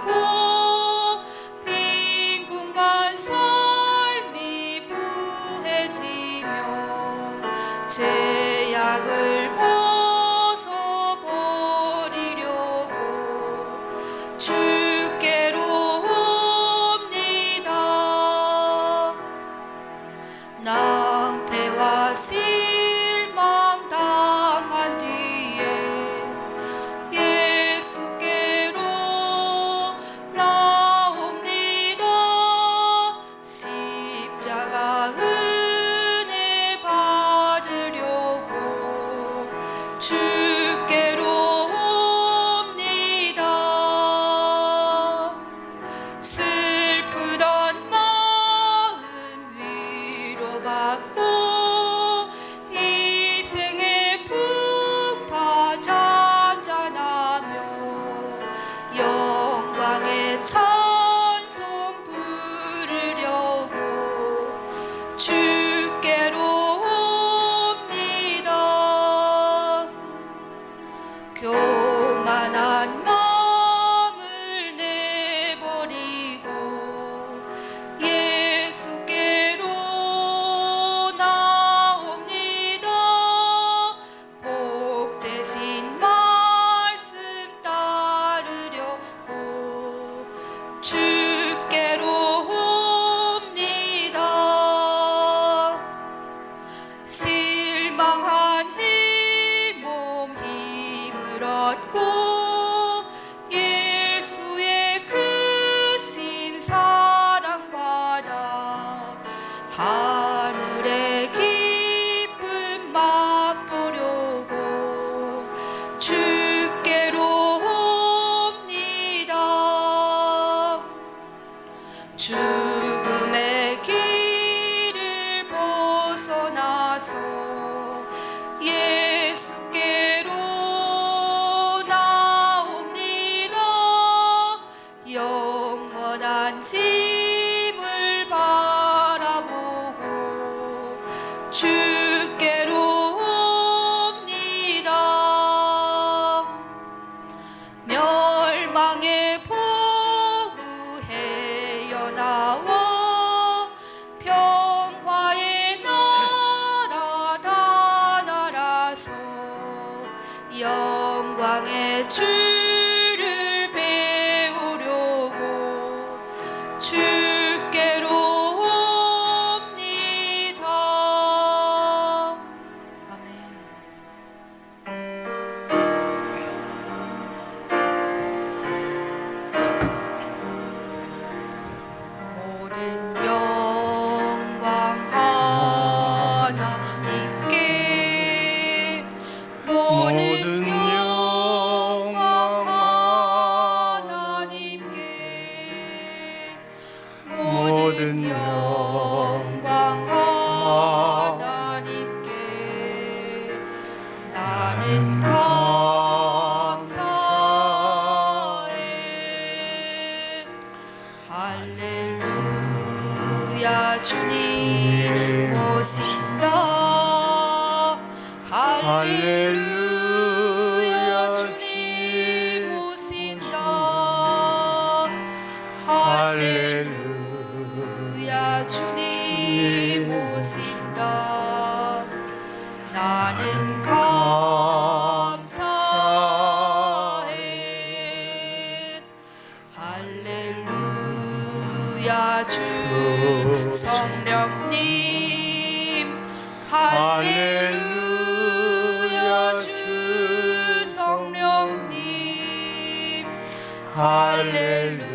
하고 빈궁한 삶이 부해지며 죄악을 벗어버리려고 주께로 옵니다. 낭패와 실망 당한 뒤에 예수께로 나옵니다. 십자가 은혜 받으려고 주께로 옵니다. 슬프던 마음 위로받고 일생의 풍파 잔잔하며 영광의 찬송 부르려고 주께로 옵니다. 교만한 마음을 내버리고 예수께로 나옵니다. 복되신 말씀 따르려고 주께로 옵니다. 실망한 이 몸 힘을 얻고 예수의 크신 사랑 받아 하늘의 기쁨 맛보려고 주께로 옵니다. 죽음의 길을 벗어나서 예수께로 나옵니다. 영원한 집을 바라보고 주께로 옵니다. 멸망의 보루 헤어나와 평화의 나라 다 날아서 영광의 주를 배우려고 주께로 옵니다. 아멘. 모든 영광 하나님께 모든 영광 하나님께 모든 영광 하나님께 나는 감사해. 할렐루야 주님 오신다. 할렐루야 주님 오신다. 할렐루야 주님 오신다. 나는 감사해. 할렐루야 주 성령님 할렐루야 주 성령님 할렐루야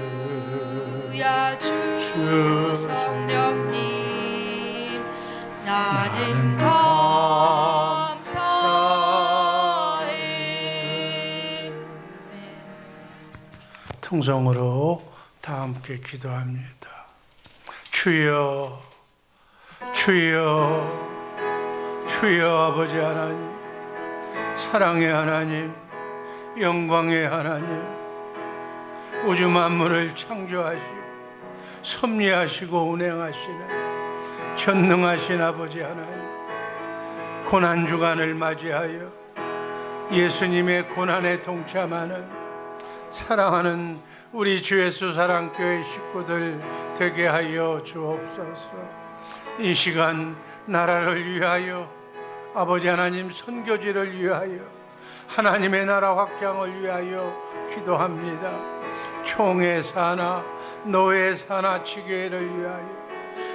주 성령님 나는 감사해. 통성으로 다 함께 기도합니다. 주여, 주여, 주여 아버지 하나님, 사랑의 하나님, 영광의 하나님, 우주 만물을 창조하시고 섭리하시고 운행하시는 전능하신 아버지 하나님, 고난주간을 맞이하여 예수님의 고난에 동참하는 사랑하는 우리 주 예수 사랑교회 식구들 되게 하여 주옵소서. 이 시간 나라를 위하여, 아버지 하나님 선교지를 위하여, 하나님의 나라 확장을 위하여 기도합니다. 총회 사나 노예 사나 지교회를 위하여,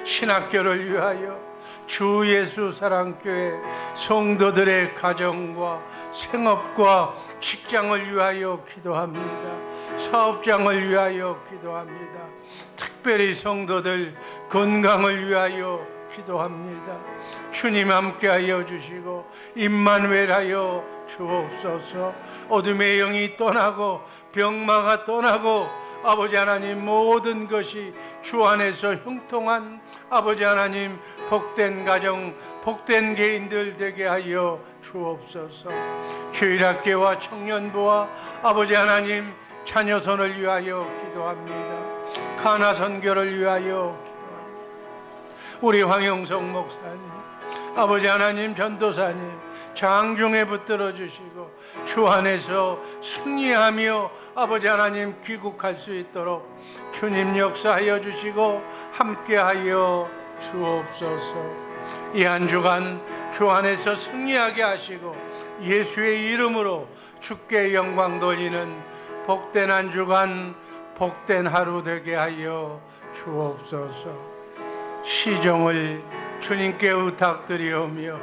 신학교를 위하여, 주 예수 사랑교회 성도들의 가정과 생업과 직장을 위하여 기도합니다. 사업장을 위하여 기도합니다. 특별히 성도들 건강을 위하여 기도합니다. 주님 함께하여 주시고 임마누엘하여 주옵소서. 어둠의 영이 떠나고 병마가 떠나고 아버지 하나님 모든 것이 주 안에서 형통한 아버지 하나님 복된 가정, 복된 개인들 되게 하여 주옵소서. 주일학교와 청년부와 아버지 하나님 자녀선을 위하여 기도합니다. 가나 선교를 위하여 기도합니다. 우리 황영성 목사님, 아버지 하나님 전도사님 장중에 붙들어 주시고 주 안에서 승리하며 아버지 하나님 귀국할 수 있도록 주님 역사하여 주시고 함께하여 주옵소서. 이 한 주간 주 안에서 승리하게 하시고 예수의 이름으로 주께 영광 돌리는 복된 한 주간, 복된 하루 되게 하여 주옵소서. 시종을 주님께 부탁드리오며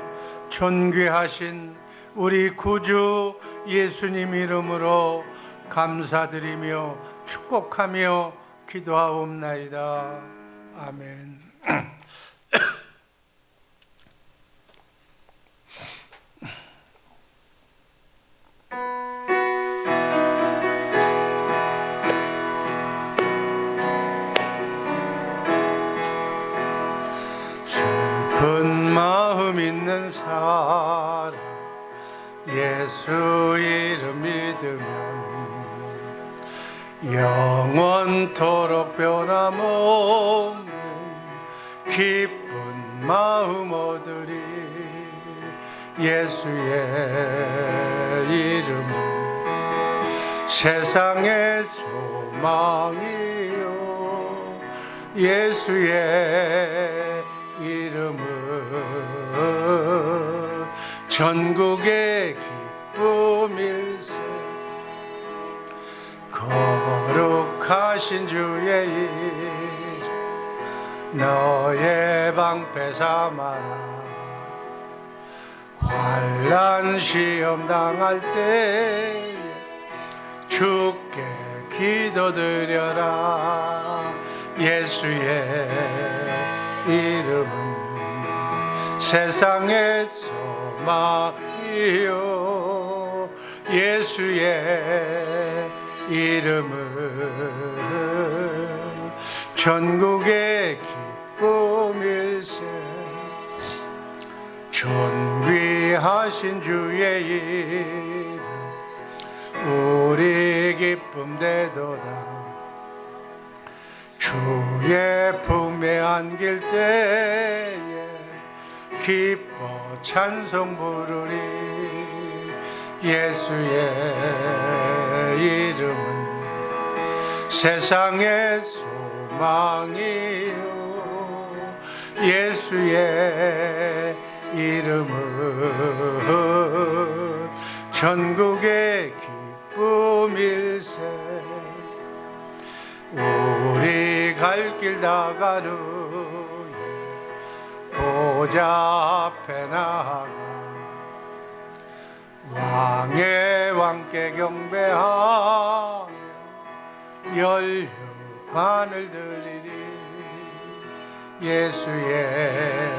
존귀하신 우리 구주 예수님 이름으로 감사드리며 축복하며 기도하옵나이다. 아멘. 슬픈 마음 있는 사람 예수 이름 믿으면 영원토록 변함없는 기쁜 마음 얻으리. 예수의 이름은 세상의 소망이요, 예수의 이름은 전국의 기쁨일세. 거룩하신 주의 이름 너의 방패 삼아라. 환난 시험 당할 때에 주께 기도드려라. 예수의 이름은 세상의 소망이요, 예수의 이름은 전국의 기쁨일세. 존귀하신 주의 이름 우리 기쁨 되도다. 주의 품에 안길 때에 기뻐 찬송 부르리. 예수의 이름은 세상의 소망이요, 예수의 이름은 전국의 기쁨일세. 우리 갈 길 다간 후에 보좌 앞에 나가 왕의 왕께 경배하며 연료관을 드리리. 예수의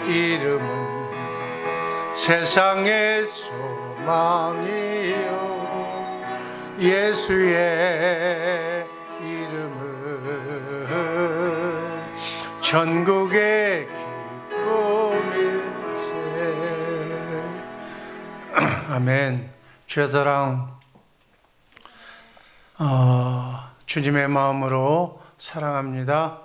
이름은 세상의 소망이요, 예수의 이름은 전국의 기쁨일세. 아멘. 주의 사랑, 주님의 마음으로 사랑합니다.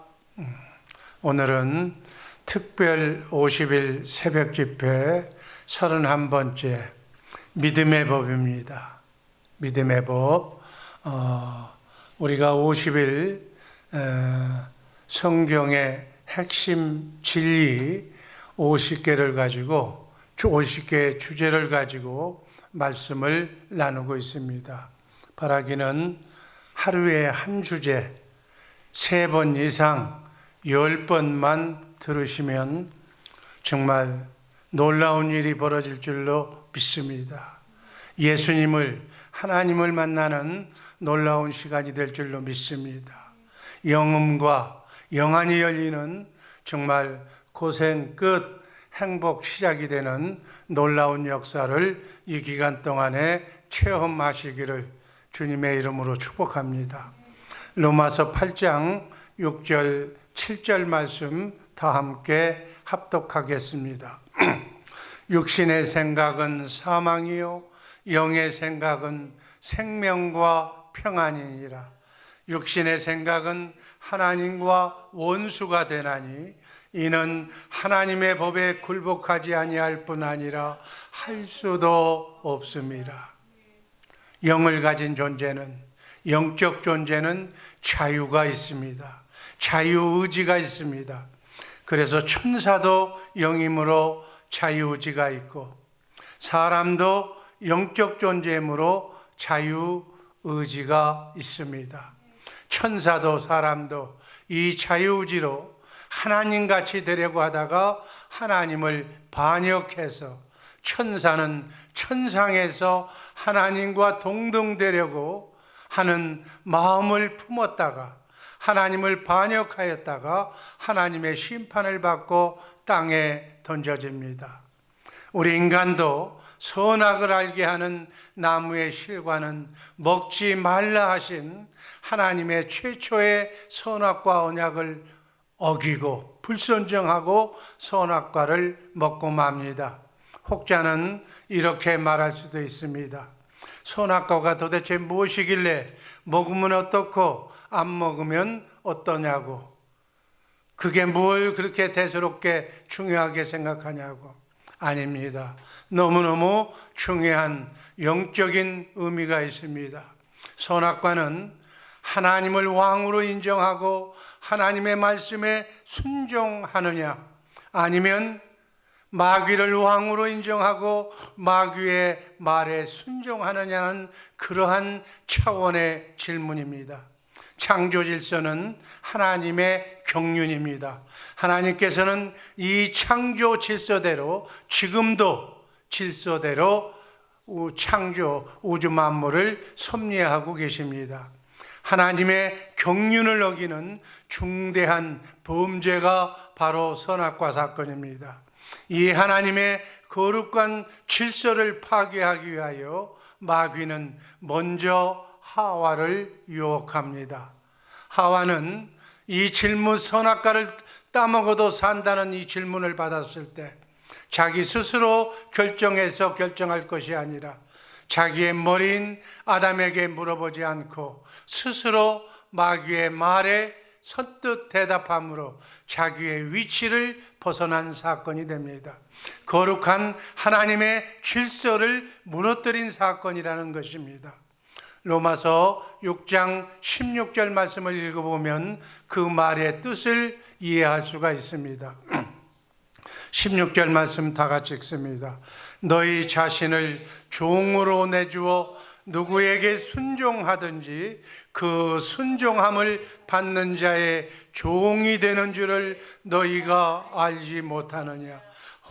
오늘은 특별 50일 새벽 집회 31번째 믿음의 법입니다. 믿음의 법. 우리가 50일 성경의 핵심 진리 50개를 가지고 50개의 주제를 가지고 말씀을 나누고 있습니다. 바라기는 하루에 한 주제 3번 이상 10번만 들으시면 정말 놀라운 일이 벌어질 줄로 믿습니다. 예수님을, 하나님을 만나는 놀라운 시간이 될 줄로 믿습니다. 영음과 영안이 열리는 정말 고생 끝 행복 시작이 되는 놀라운 역사를 이 기간 동안에 체험하시기를 주님의 이름으로 축복합니다. 로마서 8장 6절 7절 말씀 다 함께 합독하겠습니다. 육신의 생각은 사망이요 영의 생각은 생명과 평안이니라. 육신의 생각은 하나님과 원수가 되나니 이는 하나님의 법에 굴복하지 아니할 뿐 아니라 할 수도 없습니다. 영을 가진 존재는, 영적 존재는 자유가 있습니다. 자유의지가 있습니다. 그래서 천사도 영이므로 자유의지가 있고 사람도 영적 존재이므로 자유의지가 있습니다. 천사도 사람도 이 자유의지로 하나님같이 되려고 하다가 하나님을 반역해서 천사는 천상에서 하나님과 동등되려고 하는 마음을 품었다가 하나님을 반역하였다가 하나님의 심판을 받고 땅에 던져집니다. 우리 인간도 선악을 알게 하는 나무의 실과는 먹지 말라 하신 하나님의 최초의 선악과 언약을 어기고 불순종하고 선악과를 먹고 맙니다. 혹자는 이렇게 말할 수도 있습니다. 선악과가 도대체 무엇이길래 먹으면 어떻고 안 먹으면 어떠냐고. 그게 뭘 그렇게 대수롭게 중요하게 생각하냐고. 아닙니다. 너무너무 중요한 영적인 의미가 있습니다. 선악과는 하나님을 왕으로 인정하고 하나님의 말씀에 순종하느냐, 아니면 마귀를 왕으로 인정하고 마귀의 말에 순종하느냐는 그러한 차원의 질문입니다. 창조 질서는 하나님의 경륜입니다. 하나님께서는 이 창조 질서대로 지금도 질서대로 창조 우주 만물을 섭리하고 계십니다. 하나님의 경륜을 어기는 중대한 범죄가 바로 선악과 사건입니다. 이 하나님의 거룩한 질서를 파괴하기 위하여 마귀는 먼저 하와를 유혹합니다. 하와는 이 질문, 선악과를 따먹어도 산다는 이 질문을 받았을 때 자기 스스로 결정해서 결정할 것이 아니라 자기의 머리인 아담에게 물어보지 않고 스스로 마귀의 말에 선뜻 대답함으로 자기의 위치를 벗어난 사건이 됩니다. 거룩한 하나님의 질서를 무너뜨린 사건이라는 것입니다. 로마서 6장 16절 말씀을 읽어보면 그 말의 뜻을 이해할 수가 있습니다. 16절 말씀 다 같이 읽습니다. 너희 자신을 종으로 내주어 누구에게 순종하든지 그 순종함을 받는 자의 종이 되는 줄을 너희가 알지 못하느냐.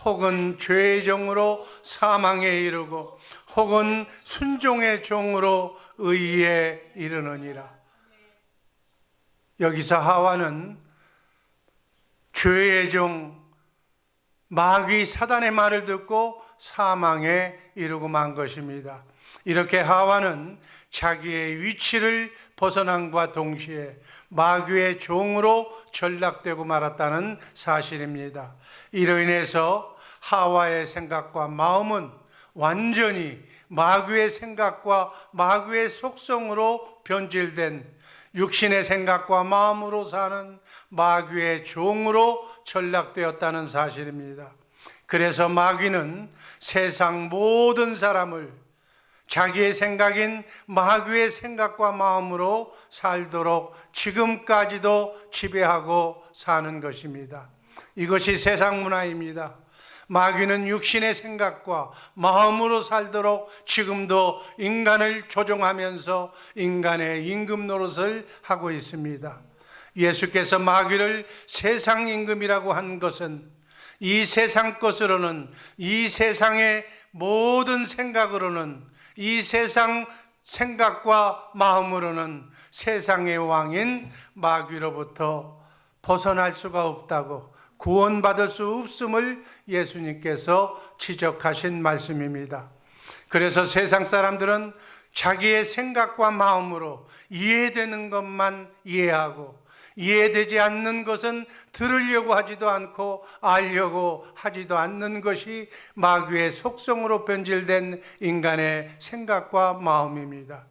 혹은 죄의 종으로 사망에 이르고 혹은 순종의 종으로 의에 이르느니라. 여기서 하와는 죄의 종 마귀 사단의 말을 듣고 사망에 이르고 만 것입니다. 이렇게 하와는 자기의 위치를 벗어남과 동시에 마귀의 종으로 전락되고 말았다는 사실입니다. 이로 인해서 하와의 생각과 마음은 완전히 마귀의 생각과 마귀의 속성으로 변질된 육신의 생각과 마음으로 사는 마귀의 종으로 전락되었다는 사실입니다. 그래서 마귀는 세상 모든 사람을 자기의 생각인 마귀의 생각과 마음으로 살도록 지금까지도 지배하고 사는 것입니다. 이것이 세상 문화입니다. 마귀는 육신의 생각과 마음으로 살도록 지금도 인간을 조종하면서 인간의 임금 노릇을 하고 있습니다. 예수께서 마귀를 세상 임금이라고 한 것은 이 세상 것으로는, 이 세상의 모든 생각으로는, 이 세상 생각과 마음으로는 세상의 왕인 마귀로부터 벗어날 수가 없다고, 구원받을 수 없음을 예수님께서 지적하신 말씀입니다. 그래서 세상 사람들은 자기의 생각과 마음으로 이해되는 것만 이해하고, 이해되지 않는 것은 들으려고 하지도 않고 알려고 하지도 않는 것이 마귀의 속성으로 변질된 인간의 생각과 마음입니다.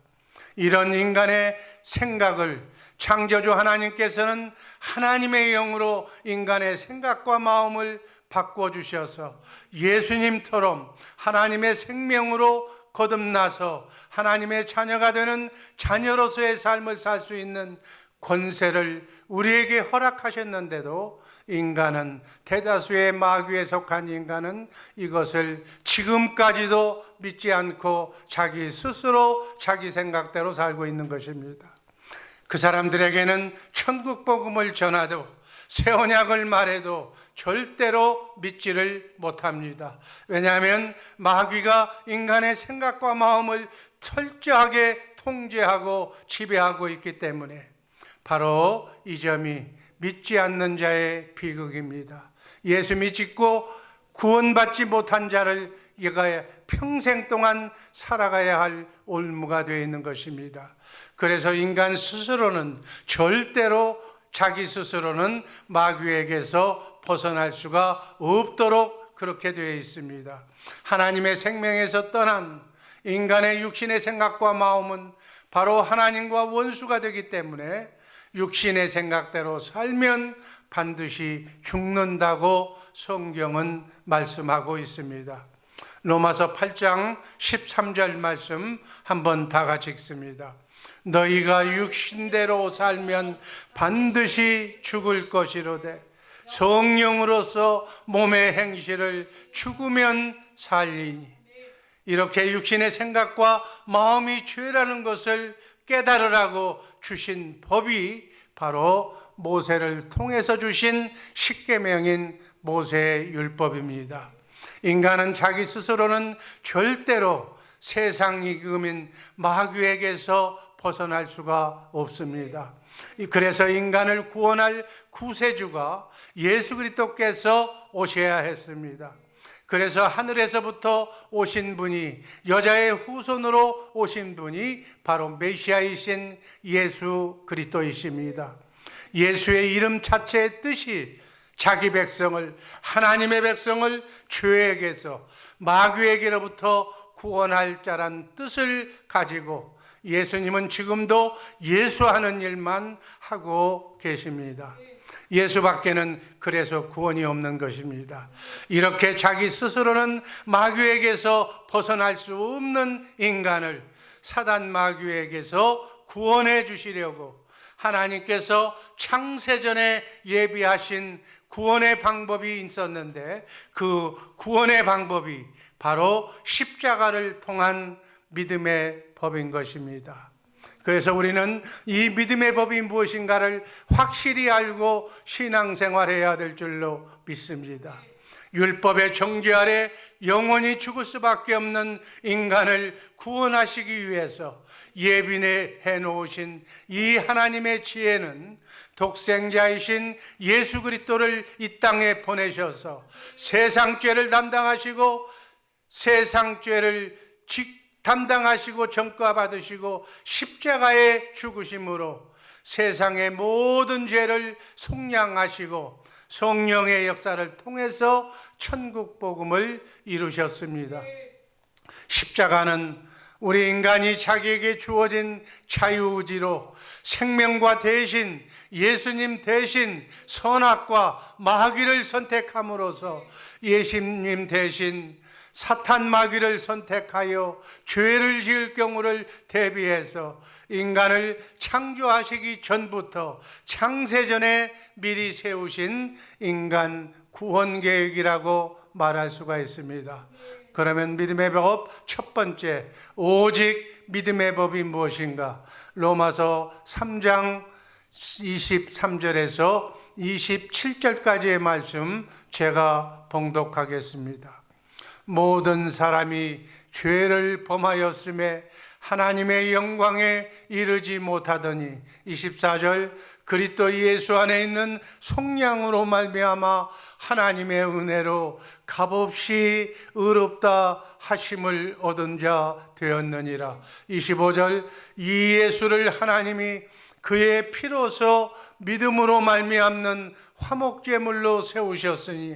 이런 인간의 생각을 창조주 하나님께서는 하나님의 영으로 인간의 생각과 마음을 바꿔주셔서 예수님처럼 하나님의 생명으로 거듭나서 하나님의 자녀가 되는 자녀로서의 삶을 살 수 있는 권세를 우리에게 허락하셨는데도 인간은, 대다수의 마귀에 속한 인간은 이것을 지금까지도 믿지 않고 자기 스스로 자기 생각대로 살고 있는 것입니다. 그 사람들에게는 천국 복음을 전하도 새 언약을 말해도 절대로 믿지를 못합니다. 왜냐하면 마귀가 인간의 생각과 마음을 철저하게 통제하고 지배하고 있기 때문에. 바로 이 점이 믿지 않는 자의 비극입니다. 예수 믿고 구원받지 못한 자를 얘가 평생 동안 살아가야 할 올무가 되어 있는 것입니다. 그래서 인간 스스로는 절대로, 자기 스스로는 마귀에게서 벗어날 수가 없도록 그렇게 되어 있습니다. 하나님의 생명에서 떠난 인간의 육신의 생각과 마음은 바로 하나님과 원수가 되기 때문에 육신의 생각대로 살면 반드시 죽는다고 성경은 말씀하고 있습니다. 로마서 8장 13절 말씀 한번 다 같이 읽습니다. 너희가 육신대로 살면 반드시 죽을 것이로되 성령으로서 몸의 행실을 죽으면 살리니. 이렇게 육신의 생각과 마음이 죄라는 것을 깨달으라고 주신 법이 바로 모세를 통해서 주신 십계명인 모세의 율법입니다. 인간은 자기 스스로는 절대로 세상 임금인 마귀에게서 벗어날 수가 없습니다. 그래서 인간을 구원할 구세주가 예수 그리스도께서 오셔야 했습니다. 그래서 하늘에서부터 오신 분이, 여자의 후손으로 오신 분이 바로 메시아이신 예수 그리스도이십니다. 예수의 이름 자체의 뜻이 자기 백성을, 하나님의 백성을 죄에게서, 마귀에게로부터 구원할 자란 뜻을 가지고 예수님은 지금도 예수하는 일만 하고 계십니다. 예수밖에는 그래서 구원이 없는 것입니다. 이렇게 자기 스스로는 마귀에게서 벗어날 수 없는 인간을 사단 마귀에게서 구원해 주시려고 하나님께서 창세전에 예비하신 구원의 방법이 있었는데, 그 구원의 방법이 바로 십자가를 통한 믿음의 법인 것입니다. 그래서 우리는 이 믿음의 법이 무엇인가를 확실히 알고 신앙생활해야 될 줄로 믿습니다. 율법의 정죄 아래 영원히 죽을 수밖에 없는 인간을 구원하시기 위해서 예비해 놓으신 이 하나님의 지혜는 독생자이신 예수 그리스도를 이 땅에 보내셔서 세상 죄를 담당하시고, 세상 죄를 담당하시고 전가 받으시고 십자가에 죽으심으로 세상의 모든 죄를 속량하시고 성령의 역사를 통해서 천국 복음을 이루셨습니다. 십자가는 우리 인간이 자기에게 주어진 자유의지로 생명과 대신, 예수님 대신 선악과 마귀를 선택함으로써 예수님 대신 사탄 마귀를 선택하여 죄를 지을 경우를 대비해서 인간을 창조하시기 전부터 창세전에 미리 세우신 인간 구원 계획이라고 말할 수가 있습니다. 그러면 믿음의 법 첫 번째, 오직 믿음의 법이 무엇인가? 로마서 3장 23절에서 27절까지의 말씀 제가 봉독하겠습니다. 모든 사람이 죄를 범하였음에 하나님의 영광에 이르지 못하더니 24절 그리스도 예수 안에 있는 속량으로 말미암아 하나님의 은혜로 값없이 의롭다 하심을 얻은 자 되었느니라. 25절 이 예수를 하나님이 그의 피로서 믿음으로 말미암는 화목제물로 세우셨으니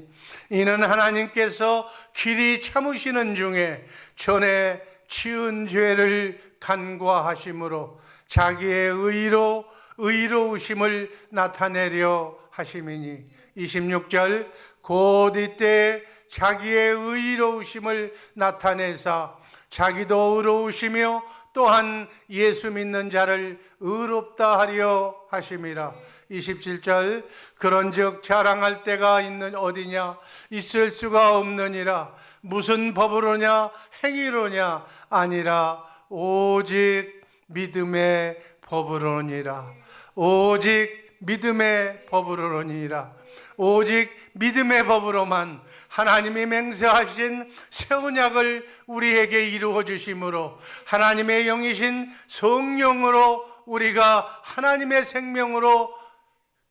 이는 하나님께서 길이 참으시는 중에 전에 지은 죄를 간과하심으로 자기의 의로 의로우심을 나타내려 하심이니 26절 곧 이때 자기의 의로우심을 나타내사 자기도 의로우시며 또한 예수 믿는 자를 의롭다 하려 하심이라. 27절 그런즉 자랑할 때가 있는 어디냐 있을 수가 없느니라. 무슨 법으로냐 행위로냐 아니라 오직 믿음의 법으로니라. 오직 믿음의 법으로니라. 오직 믿음의 법으로만 하나님이 맹세하신 새 언약을 우리에게 이루어 주심으로 하나님의 영이신 성령으로 우리가 하나님의 생명으로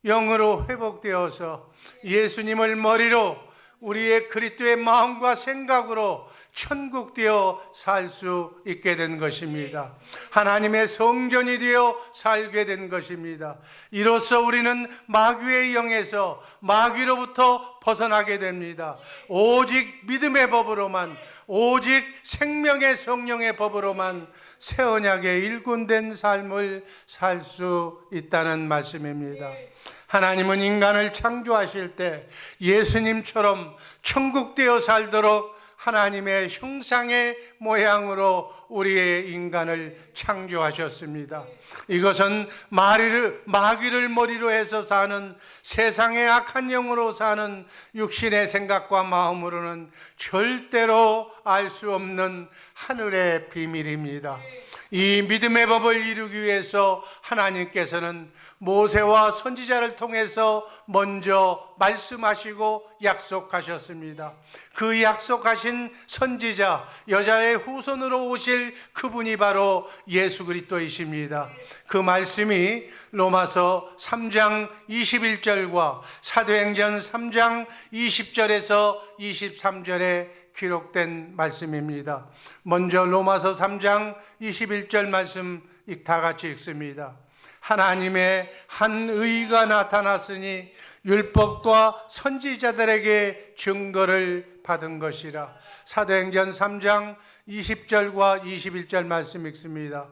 영으로 회복되어서 예수님을 머리로 우리의 그리스도의 마음과 생각으로 천국되어 살 수 있게 된 것입니다. 하나님의 성전이 되어 살게 된 것입니다. 이로써 우리는 마귀의 영에서 마귀로부터 벗어나게 됩니다. 오직 믿음의 법으로만, 오직 생명의 성령의 법으로만 새 언약의 일꾼된 삶을 살 수 있다는 말씀입니다. 하나님은 인간을 창조하실 때 예수님처럼 천국되어 살도록 하나님의 형상의 모양으로 우리의 인간을 창조하셨습니다. 이것은 마귀를 머리로 해서 사는 세상의 악한 영으로 사는 육신의 생각과 마음으로는 절대로 알 수 없는 하늘의 비밀입니다. 이 믿음의 법을 이루기 위해서 하나님께서는 모세와 선지자를 통해서 먼저 말씀하시고 약속하셨습니다. 그 약속하신 선지자, 여자의 후손으로 오실 그분이 바로 예수 그리스도이십니다. 그 말씀이 로마서 3장 21절과 사도행전 3장 20절에서 23절에 기록된 말씀입니다. 먼저 로마서 3장 21절 말씀 다 같이 읽습니다. 하나님의 한 의가 나타났으니 율법과 선지자들에게 증거를 받은 것이라. 사도행전 3장 20절과 21절 말씀 읽습니다.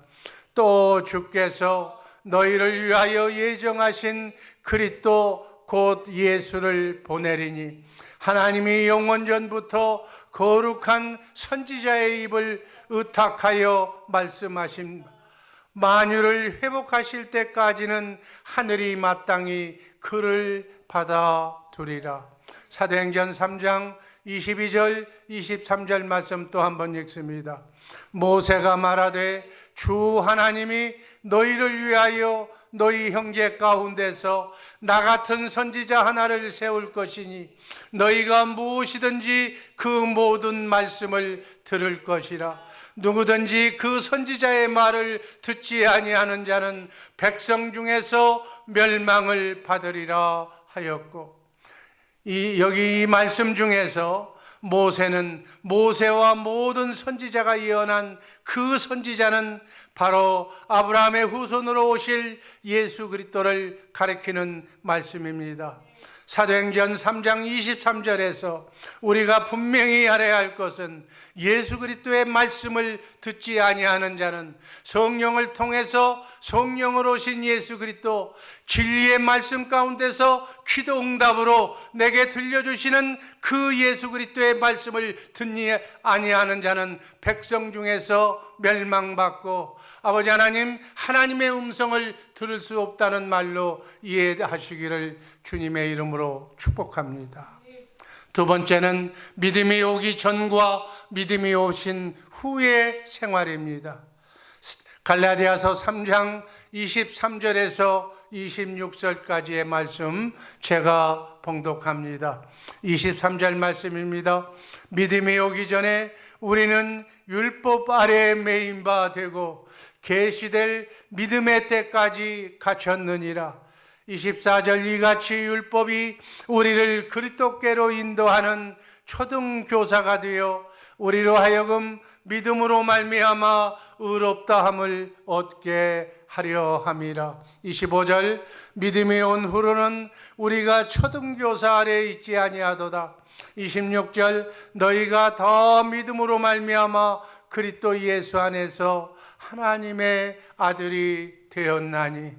또 주께서 너희를 위하여 예정하신 그리스도 곧 예수를 보내리니 하나님이 영원전부터 거룩한 선지자의 입을 의탁하여 말씀하신 만유를 회복하실 때까지는 하늘이 마땅히 그를 받아두리라. 사도행전 3장 22절 23절 말씀 또 한 번 읽습니다. 모세가 말하되 주 하나님이 너희를 위하여 너희 형제 가운데서 나 같은 선지자 하나를 세울 것이니 너희가 무엇이든지 그 모든 말씀을 들을 것이라. 누구든지 그 선지자의 말을 듣지 아니하는 자는 백성 중에서 멸망을 받으리라 하였고, 여기 이 말씀 중에서 모세는 모세와 모든 선지자가 예언한 그 선지자는 바로 아브라함의 후손으로 오실 예수 그리스도를 가리키는 말씀입니다. 사도행전 3장 23절에서 우리가 분명히 알아야 할 것은 예수 그리스도의 말씀을 듣지 아니하는 자는 성령을 통해서 성령으로 오신 예수 그리스도 진리의 말씀 가운데서 기도 응답으로 내게 들려주시는 그 예수 그리스도의 말씀을 듣지 아니하는 자는 백성 중에서 멸망받고 아버지 하나님, 하나님의 음성을 들을 수 없다는 말로 이해하시기를 주님의 이름으로 축복합니다. 두 번째는 믿음이 오기 전과 믿음이 오신 후의 생활입니다. 갈라디아서 3장 23절에서 26절까지의 말씀 제가 봉독합니다. 23절 말씀입니다. 믿음이 오기 전에 우리는 율법 아래에 매인 바 되고 계시될 믿음의 때까지 갇혔느니라. 24절 이같이 율법이 우리를 그리스도께로 인도하는 초등교사가 되어 우리로 하여금 믿음으로 말미암아 의롭다함을 얻게 하려 함이라. 25절 믿음이 온 후로는 우리가 초등교사 아래에 있지 아니하도다. 26절 너희가 더 믿음으로 말미암아 그리스도 예수 안에서 하나님의 아들이 되었나니.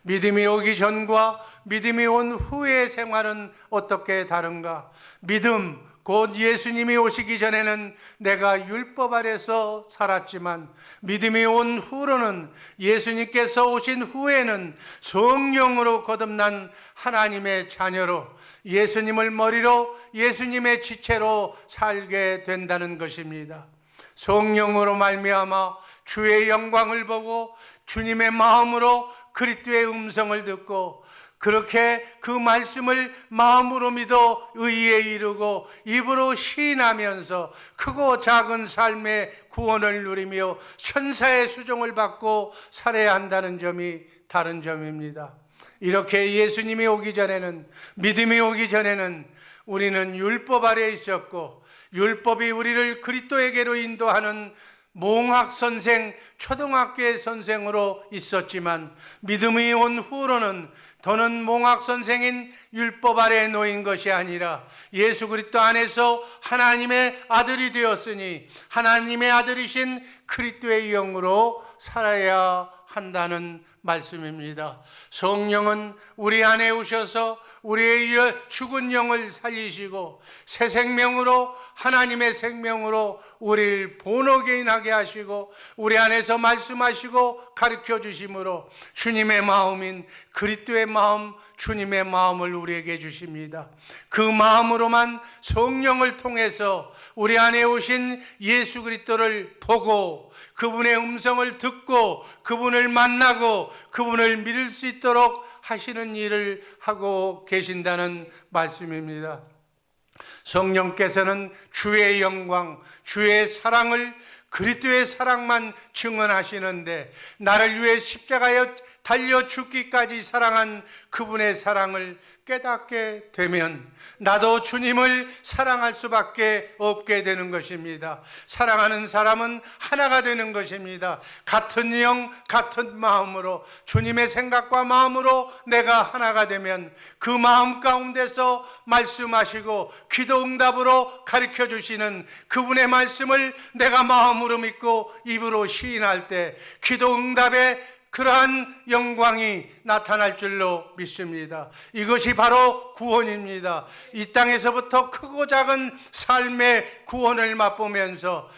믿음이 오기 전과 믿음이 온 후의 생활은 어떻게 다른가? 믿음, 곧 예수님이 오시기 전에는 내가 율법 아래서 살았지만 믿음이 온 후로는 예수님께서 오신 후에는 성령으로 거듭난 하나님의 자녀로 예수님을 머리로 예수님의 지체로 살게 된다는 것입니다. 성령으로 말미암아 주의 영광을 보고 주님의 마음으로 그리스도의 음성을 듣고 그렇게 그 말씀을 마음으로 믿어 의에 이르고 입으로 시인하면서 크고 작은 삶의 구원을 누리며 천사의 수종을 받고 살아야 한다는 점이 다른 점입니다. 이렇게 예수님이 오기 전에는, 믿음이 오기 전에는 우리는 율법 아래에 있었고 율법이 우리를 그리스도에게로 인도하는 몽학 선생, 초등학교의 선생으로 있었지만 믿음이 온 후로는 더는 몽학 선생인 율법 아래에 놓인 것이 아니라 예수 그리스도 안에서 하나님의 아들이 되었으니 하나님의 아들이신 그리스도의 영으로 살아야 한다는 말씀입니다. 성령은 우리 안에 오셔서 우리의 죽은 영을 살리시고 새 생명으로 하나님의 생명으로 우리를 본어게인하게 하시고 우리 안에서 말씀하시고 가르쳐 주심으로 주님의 마음인 그리스도의 마음, 주님의 마음을 우리에게 주십니다. 그 마음으로만 성령을 통해서 우리 안에 오신 예수 그리스도를 보고 그분의 음성을 듣고 그분을 만나고 그분을 믿을 수 있도록 하시는 일을 하고 계신다는 말씀입니다. 성령께서는 주의 영광, 주의 사랑을 그리스도의 사랑만 증언하시는데 나를 위해 십자가에 달려 죽기까지 사랑한 그분의 사랑을 깨닫게 되면 나도 주님을 사랑할 수밖에 없게 되는 것입니다. 사랑하는 사람은 하나가 되는 것입니다. 같은 영, 같은 마음으로 주님의 생각과 마음으로 내가 하나가 되면 그 마음 가운데서 말씀하시고 기도 응답으로 가르쳐 주시는 그분의 말씀을 내가 마음으로 믿고 입으로 시인할 때 기도 응답에 그러한 영광이 나타날 줄로 믿습니다. 이것이 바로 구원입니다. 이 땅에서부터 크고 작은 삶의 구원을 맛보면서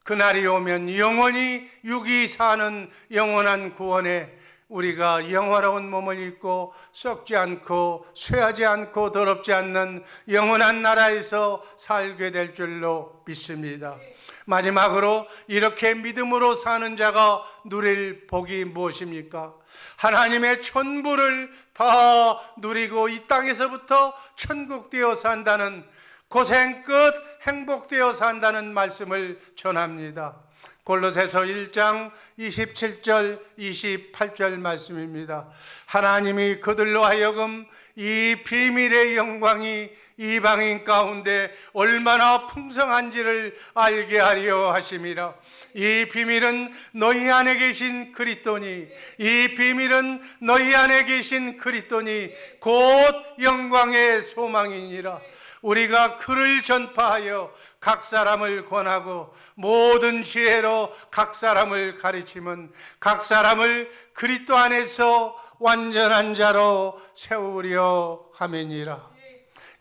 그날이 오면 영원히 육이 사는 영원한 구원에 우리가 영화로운 몸을 입고 썩지 않고 쇠하지 않고 더럽지 않는 영원한 나라에서 살게 될 줄로 믿습니다. 마지막으로 이렇게 믿음으로 사는 자가 누릴 복이 무엇입니까? 하나님의 천부를 다 누리고 이 땅에서부터 천국되어 산다는 고생 끝 행복되어 산다는 말씀을 전합니다. 골로새서 1장 27절 28절 말씀입니다. 하나님이 그들로 하여금 이 비밀의 영광이 이방인 가운데 얼마나 풍성한지를 알게 하려 하심이라. 이 비밀은 너희 안에 계신 그리스도니, 이 비밀은 너희 안에 계신 그리스도니 곧 영광의 소망이니라. 우리가 그를 전파하여 각 사람을 권하고 모든 지혜로 각 사람을 가르치면 각 사람을 그리스도 안에서 완전한 자로 세우려 함이니라.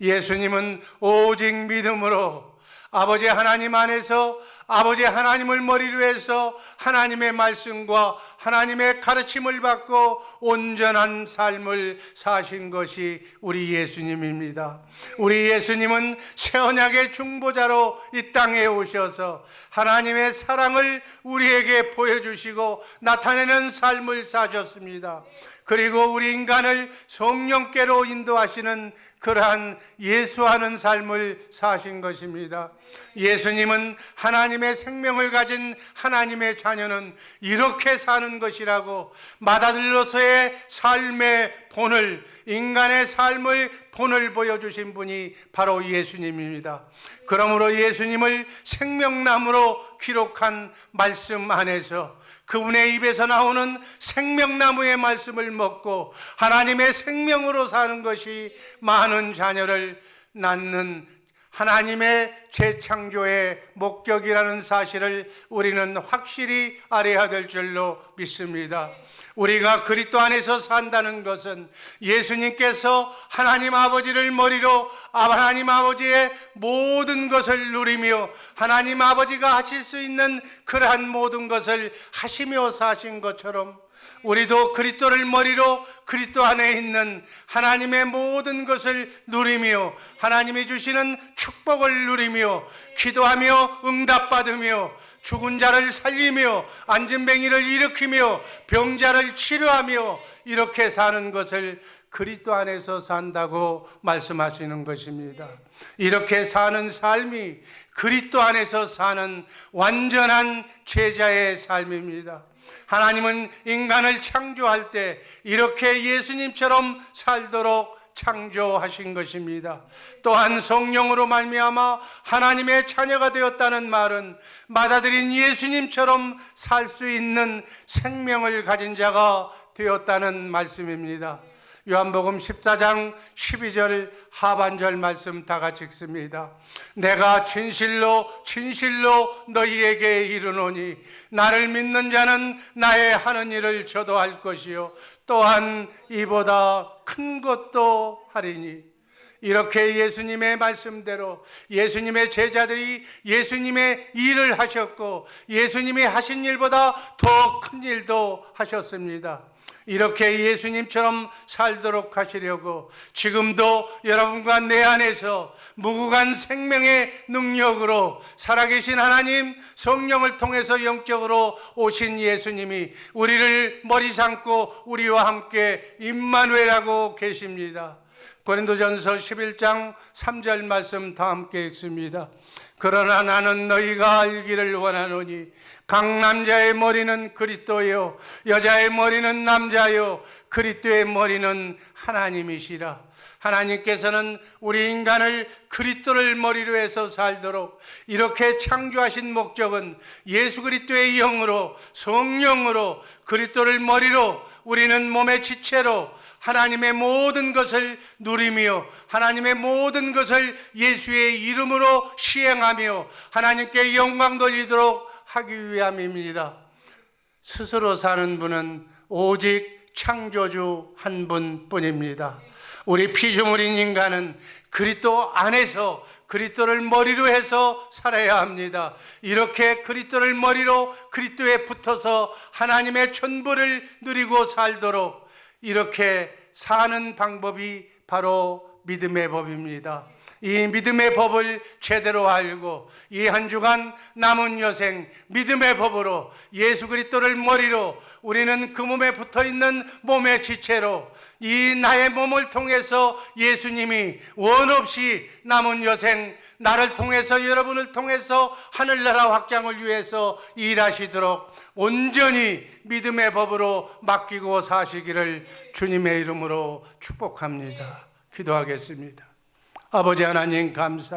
예수님은 오직 믿음으로 아버지 하나님 안에서 아버지 하나님을 머리로 해서 하나님의 말씀과 하나님의 가르침을 받고 온전한 삶을 사신 것이 우리 예수님입니다. 우리 예수님은 새 언약의 중보자로 이 땅에 오셔서 하나님의 사랑을 우리에게 보여주시고 나타내는 삶을 사셨습니다. 그리고 우리 인간을 성령께로 인도하시는 그러한 예수하는 삶을 사신 것입니다. 예수님은 하나님의 생명을 가진 하나님의 자녀는 이렇게 사는 것이라고 맏아들로서의 삶의 본을, 인간의 삶의 본을 보여주신 분이 바로 예수님입니다. 그러므로 예수님을 생명나무로 기록한 말씀 안에서 그분의 입에서 나오는 생명나무의 말씀을 먹고 하나님의 생명으로 사는 것이 많은 자녀를 낳는 하나님의 재창조의 목적이라는 사실을 우리는 확실히 알아야 될 줄로 믿습니다. 우리가 그리스도 안에서 산다는 것은 예수님께서 하나님 아버지를 머리로 하나님 아버지의 모든 것을 누리며 하나님 아버지가 하실 수 있는 그러한 모든 것을 하시며 사신 것처럼 우리도 그리스도를 머리로 그리스도 안에 있는 하나님의 모든 것을 누리며 하나님이 주시는 축복을 누리며 기도하며 응답받으며 죽은 자를 살리며 안진뱅이를 일으키며 병자를 치료하며 이렇게 사는 것을 그리스도 안에서 산다고 말씀하시는 것입니다. 이렇게 사는 삶이 그리스도 안에서 사는 완전한 제자의 삶입니다. 하나님은 인간을 창조할 때 이렇게 예수님처럼 살도록 창조하신 것입니다. 또한 성령으로 말미암아 하나님의 자녀가 되었다는 말은 맏아들인 예수님처럼 살 수 있는 생명을 가진 자가 되었다는 말씀입니다. 요한복음 14장 12절 하반절 말씀 다 같이 읽습니다. 내가 진실로 진실로 너희에게 이르노니 나를 믿는 자는 나의 하는 일을 저도 할 것이요 또한 이보다 큰 것도 하리니. 이렇게 예수님의 말씀대로 예수님의 제자들이 예수님의 일을 하셨고 예수님이 하신 일보다 더 큰 일도 하셨습니다. 이렇게 예수님처럼 살도록 하시려고 지금도 여러분과 내 안에서 무궁한 생명의 능력으로 살아계신 하나님 성령을 통해서 영적으로 오신 예수님이 우리를 머리 삼고 우리와 함께 임마누엘하고 계십니다. 고린도전서 11장 3절 말씀 다 함께 읽습니다. 그러나 나는 너희가 알기를 원하노니 각 남자의 머리는 그리스도요 여자의 머리는 남자요 그리스도의 머리는 하나님이시라. 하나님께서는 우리 인간을 그리스도를 머리로 해서 살도록 이렇게 창조하신 목적은 예수 그리스도의 영으로 성령으로 그리스도를 머리로 우리는 몸의 지체로 하나님의 모든 것을 누리며 하나님의 모든 것을 예수의 이름으로 시행하며 하나님께 영광 돌리도록 하기 위함입니다. 스스로 사는 분은 오직 창조주 한 분뿐입니다. 우리 피조물인 인간은 그리스도 안에서 그리스도를 머리로 해서 살아야 합니다. 이렇게 그리스도를 머리로 그리스도에 붙어서 하나님의 전부를 누리고 살도록 이렇게 사는 방법이 바로 믿음의 법입니다. 이 믿음의 법을 제대로 알고 이 한 주간 남은 여생 믿음의 법으로 예수 그리스도를 머리로 우리는 그 몸에 붙어있는 몸의 지체로 이 나의 몸을 통해서 예수님이 원 없이 남은 여생 나를 통해서 여러분을 통해서 하늘나라 확장을 위해서 일하시도록 온전히 믿음의 법으로 맡기고 사시기를 주님의 이름으로 축복합니다. 기도하겠습니다. 아버지 하나님 감사합니다.